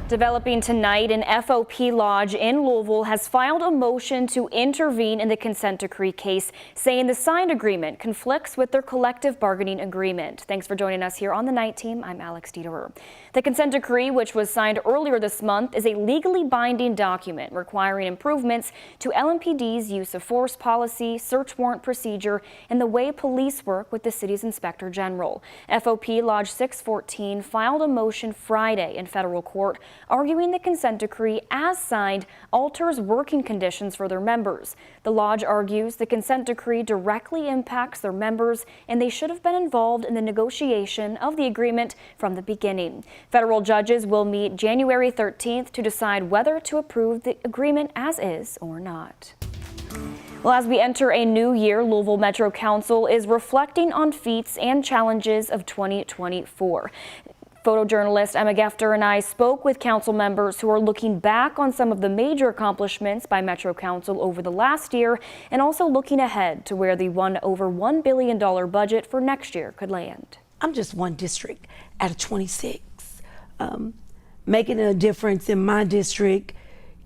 Developing tonight, an FOP lodge in Louisville has filed a motion to intervene in the consent decree case, saying the signed agreement conflicts with their collective bargaining agreement. Thanks for joining us here on the Night Team. I'm Alex Dieterer. The consent decree, which was signed earlier this month, is a legally binding document requiring improvements to LMPD's use of force policy, search warrant procedure, and the way police work with the city's inspector general. FOP Lodge 614 filed a motion Friday in federal court, arguing the consent decree as signed alters working conditions for their members. The lodge argues the consent decree directly impacts their members and they should have been involved in the negotiation of the agreement from the beginning. Federal judges will meet January 13th to decide whether to approve the agreement as is or not. Well, as we enter a new year, Louisville Metro Council is reflecting on feats and challenges of 2024. Photojournalist Emma Gefter and I spoke with council members who are looking back on some of the major accomplishments by Metro Council over the last year and also looking ahead to where the over $1 billion budget for next year could land. I'm just one district out of 26. Making a difference in my district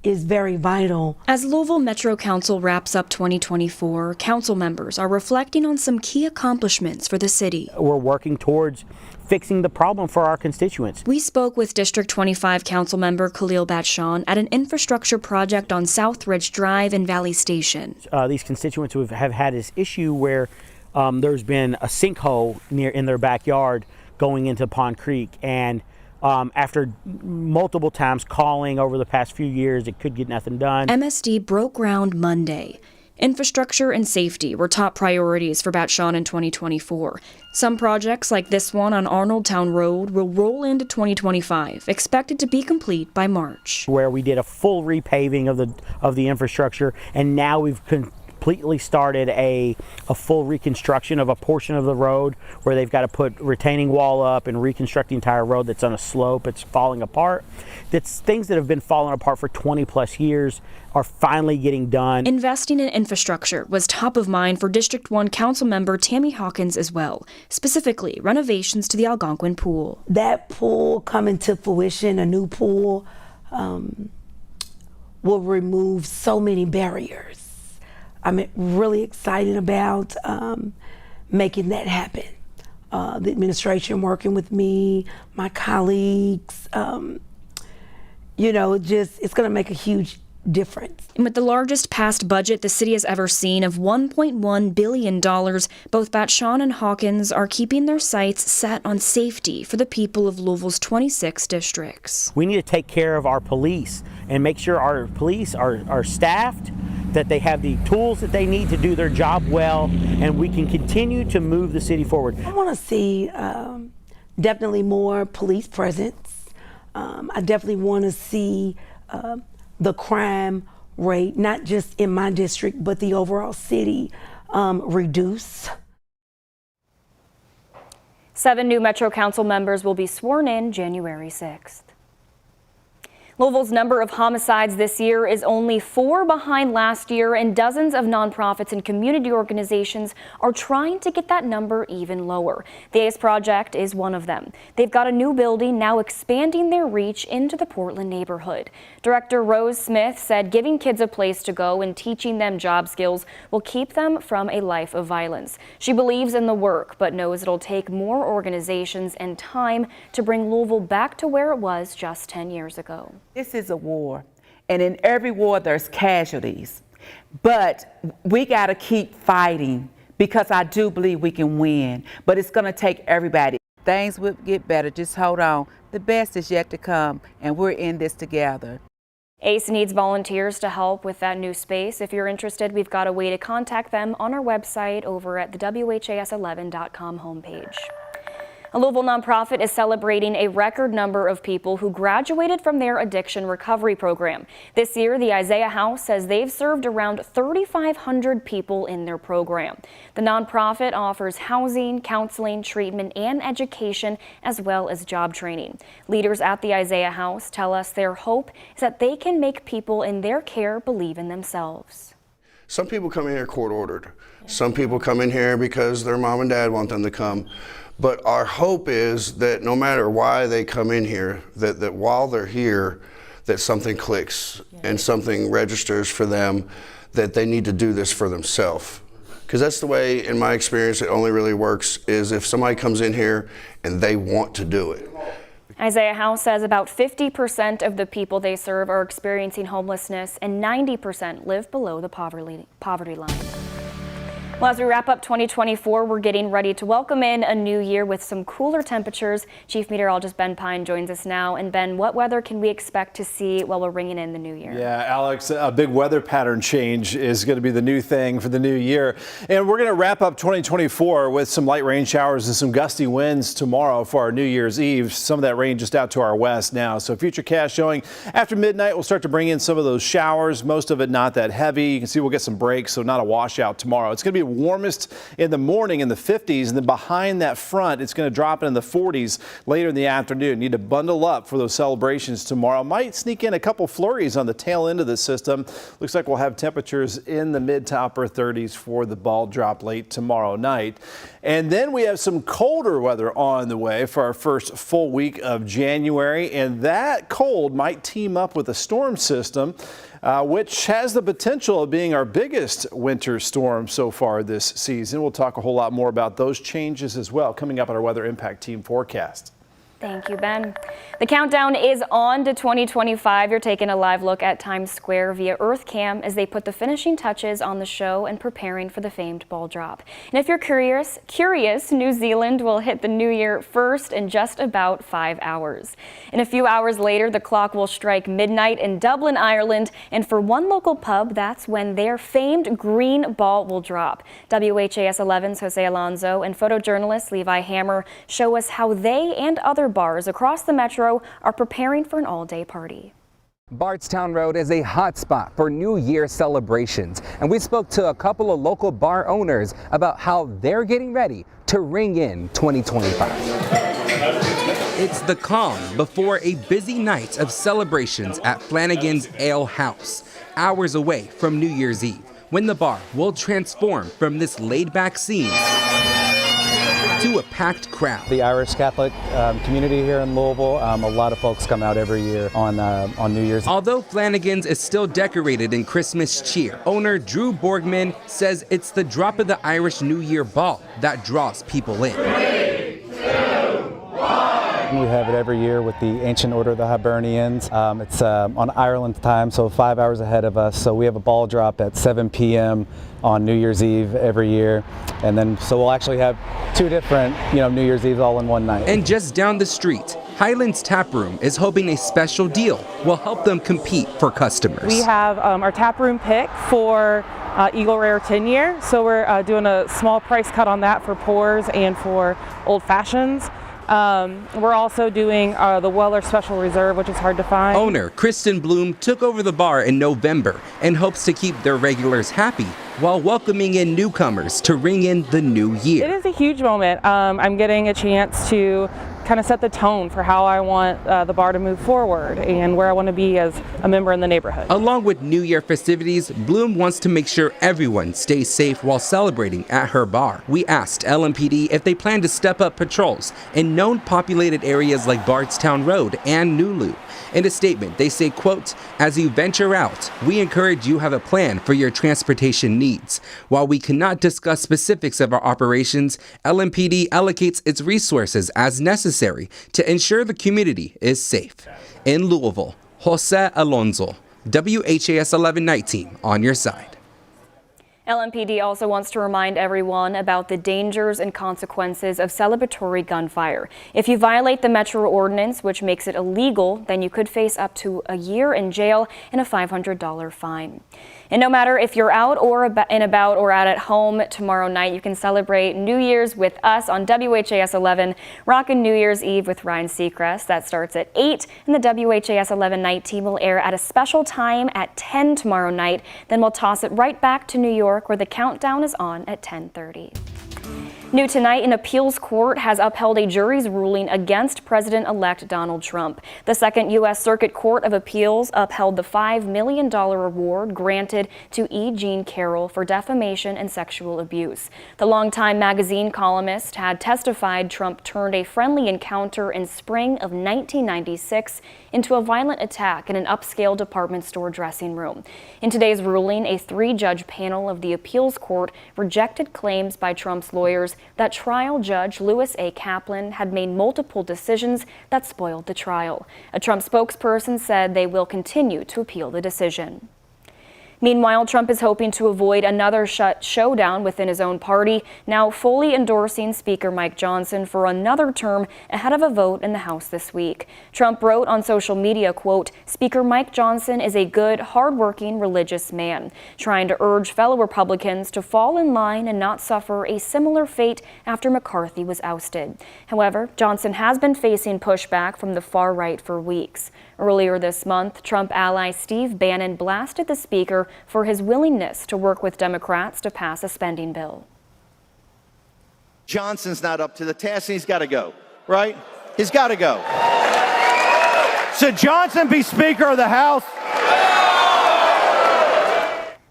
is very vital. As Louisville Metro Council wraps up 2024, council members are reflecting on some key accomplishments for the city. We're working towards fixing the problem for our constituents. We spoke with District 25 council member Khalil Batshon at an infrastructure project on South Ridge Drive and Valley Station. These constituents have had this issue where there's been a sinkhole in their backyard going into Pond Creek, and after multiple times calling over the past few years, it could get nothing done. MSD broke ground Monday. Infrastructure and safety were top priorities for Batshon in 2024. Some projects, like this one on Arnoldtown Road, will roll into 2025, expected to be complete by March. Where we did a full repaving of the infrastructure, and now we've completely started a full reconstruction of a portion of the road where they've got to put retaining wall up and reconstruct the entire road that's on a slope. It's falling apart. That's things that have been falling apart for 20 plus years are finally getting done. Investing in infrastructure was top of mind for District 1 council member Tammy Hawkins as well, specifically renovations to the Algonquin pool. That pool coming to fruition, a new pool, will remove so many barriers. I'm really excited about making that happen. The administration working with me, my colleagues, you know, it's going to make a huge difference. And with the largest past budget the city has ever seen of $1.1 billion, both Batshon and Hawkins are keeping their sights set on safety for the people of Louisville's 26 districts. We need to take care of our police and make sure our police are staffed, that they have the tools that they need to do their job well, and we can continue to move the city forward. I want to see definitely more police presence. I definitely want to see the crime rate, not just in my district, but the overall city, reduce. 7 new Metro Council members will be sworn in January 6th. Louisville's number of homicides this year is only 4 behind last year, and dozens of nonprofits and community organizations are trying to get that number even lower. The ACE Project is one of them. They've got a new building now, expanding their reach into the Portland neighborhood. Director Rose Smith said giving kids a place to go and teaching them job skills will keep them from a life of violence. She believes in the work, but knows it'll take more organizations and time to bring Louisville back to where it was just 10 years ago. This is a war, and in every war there's casualties, but we got to keep fighting because I do believe we can win, but it's going to take everybody. Things will get better, just hold on. The best is yet to come, and we're in this together. ACE needs volunteers to help with that new space. If you're interested, we've got a way to contact them on our website over at the WHAS11.com homepage. A Louisville nonprofit is celebrating a record number of people who graduated from their addiction recovery program. This year, the Isaiah House says they've served around 3,500 people in their program. The nonprofit offers housing, counseling, treatment, and education, as well as job training. Leaders at the Isaiah House tell us their hope is that they can make people in their care believe in themselves. Some people come in here court ordered. Some people come in here because their mom and dad want them to come. But our hope is that no matter why they come in here, that while they're here, that something clicks and something registers for them, that they need to do this for themselves. Because that's the way, in my experience, it only really works is if somebody comes in here and they want to do it. Isaiah House says about 50% of the people they serve are experiencing homelessness and 90% live below the poverty line. Well, as we wrap up 2024, we're getting ready to welcome in a new year with some cooler temperatures. Chief Meteorologist Ben Pine joins us now. And Ben, what weather can we expect to see while we're ringing in the new year? Yeah, Alex, a big weather pattern change is going to be the new thing for the new year. And we're going to wrap up 2024 with some light rain showers and some gusty winds tomorrow for our New Year's Eve. Some of that rain just out to our west now. So Futurecast showing after midnight, we'll start to bring in some of those showers. Most of it not that heavy. You can see we'll get some breaks, so not a washout tomorrow. It's going to be warmest in the morning in the 50s, and then behind that front it's going to drop in the 40s later in the afternoon. Need to bundle up for those celebrations tomorrow. Might sneak in a couple flurries on the tail end of the system. Looks like we'll have temperatures in the mid to upper 30s for the ball drop late tomorrow night. And then we have some colder weather on the way for our first full week of January, and that cold might team up with a storm system which has the potential of being our biggest winter storm so far this season. We'll talk a whole lot more about those changes as well coming up on our Weather Impact Team forecast. Thank you, Ben. The countdown is on to 2025. You're taking a live look at Times Square via EarthCam as they put the finishing touches on the show and preparing for the famed ball drop. And if you're curious, New Zealand will hit the new year first in just about 5 hours. And a few hours later, the clock will strike midnight in Dublin, Ireland. And for one local pub, that's when their famed green ball will drop. WHAS11's Jose Alonso and photojournalist Levi Hammer show us how they and other bars across the metro are preparing for an all-day party. Bardstown Road is a hot spot for New Year celebrations, and we spoke to a couple of local bar owners about how they're getting ready to ring in 2025. It's the calm before a busy night of celebrations at Flanagan's Ale House, hours away from New Year's Eve, when the bar will transform from this laid-back scene to a packed crowd. The Irish Catholic community here in Louisville, a lot of folks come out every year on New Year's. Although Flanagan's is still decorated in Christmas cheer, owner Drew Borgman says it's the drop of the Irish New Year ball that draws people in. 3, 2, 1. We have it every year with the Ancient Order of the Hibernians. It's on Ireland time, so 5 hours ahead of us. So we have a ball drop at 7 p.m. on New Year's Eve every year. And then, so we'll actually have two different, New Year's Eves all in one night. And just down the street, Highlands Tap Room is hoping a special deal will help them compete for customers. We have our tap room pick for Eagle Rare 10 year. So we're doing a small price cut on that for pours and for old fashions. We're also doing the Weller Special Reserve, which is hard to find. Owner Kristen Bloom took over the bar in November and hopes to keep their regulars happy while welcoming in newcomers to ring in the new year. It is a huge moment. I'm getting a chance to kind of set the tone for how I want the bar to move forward and where I want to be as a member in the neighborhood. Along with New Year festivities, Bloom wants to make sure everyone stays safe while celebrating at her bar. We asked LMPD if they plan to step up patrols in known populated areas like Bardstown Road and Nulu. In a statement, they say, quote, "As you venture out, we encourage you have a plan for your transportation needs. While we cannot discuss specifics of our operations, LMPD allocates its resources as necessary to ensure the community is safe." In Louisville, Jose Alonso, WHAS 11 Night Team on your side. LMPD also wants to remind everyone about the dangers and consequences of celebratory gunfire. If you violate the Metro ordinance, which makes it illegal, then you could face up to a year in jail and a $500 fine. And no matter if you're out or and about or out at home tomorrow night, you can celebrate New Year's with us on WHAS 11, rockin' New Year's Eve with Ryan Seacrest. That starts at 8, and the WHAS 11 Night Team will air at a special time at 10 tomorrow night. Then we'll toss it right back to New York, where the countdown is on at 10:30. New tonight, an appeals court has upheld a jury's ruling against President-elect Donald Trump. The Second U.S. Circuit Court of Appeals upheld the $5 million award granted to E. Jean Carroll for defamation and sexual abuse. The longtime magazine columnist had testified Trump turned a friendly encounter in spring of 1996 into a violent attack in an upscale department store dressing room. In today's ruling, a 3-judge panel of the appeals court rejected claims by Trump's lawyers that trial judge Louis A. Kaplan had made multiple decisions that spoiled the trial. A Trump spokesperson said they will continue to appeal the decision. Meanwhile, Trump is hoping to avoid another showdown within his own party, now fully endorsing Speaker Mike Johnson for another term ahead of a vote in the House this week. Trump wrote on social media, quote, "Speaker Mike Johnson is a good, hardworking, religious man," trying to urge fellow Republicans to fall in line and not suffer a similar fate after McCarthy was ousted. However, Johnson has been facing pushback from the far right for weeks. Earlier this month, Trump ally Steve Bannon blasted the speaker for his willingness to work with Democrats to pass a spending bill. Johnson's not up to the task and he's got to go, right? He's got to go. Should Johnson be Speaker of the House?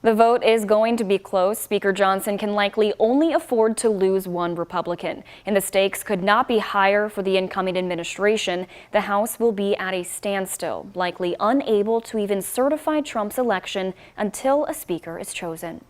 The vote is going to be close. Speaker Johnson can likely only afford to lose one Republican, and the stakes could not be higher for the incoming administration. The House will be at a standstill, likely unable to even certify Trump's election until a speaker is chosen.